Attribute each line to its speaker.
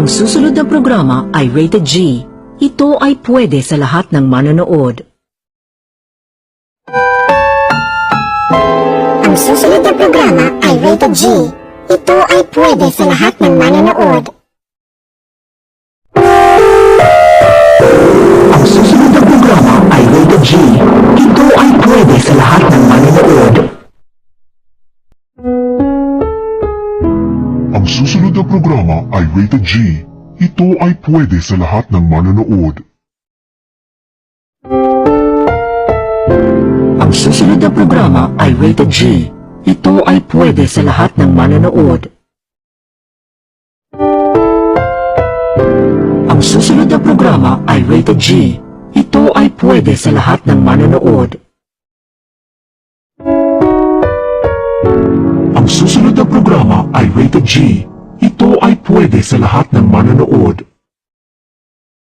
Speaker 1: Ang susunod na programa ay rated G. Ito ay pwede sa lahat ng manonood.
Speaker 2: Ang susunod na programa ay rated G. Ito ay pwede sa lahat ng manonood.
Speaker 1: Ang susunod na programa ay rated G. Ito ay pwede sa lahat ng manonood.
Speaker 3: Ang susunod na programa ay rated G. Ito ay pwede sa lahat ng manonood.
Speaker 1: Ang susunod na programa ay rated G. Ito ay pwede sa lahat ng manonood. Ang susunod na programa ay rated G. Ito ay pwede sa lahat ng manonood. Ang susunod na programa ay rated G. Ito ay pwede sa lahat ng manonood.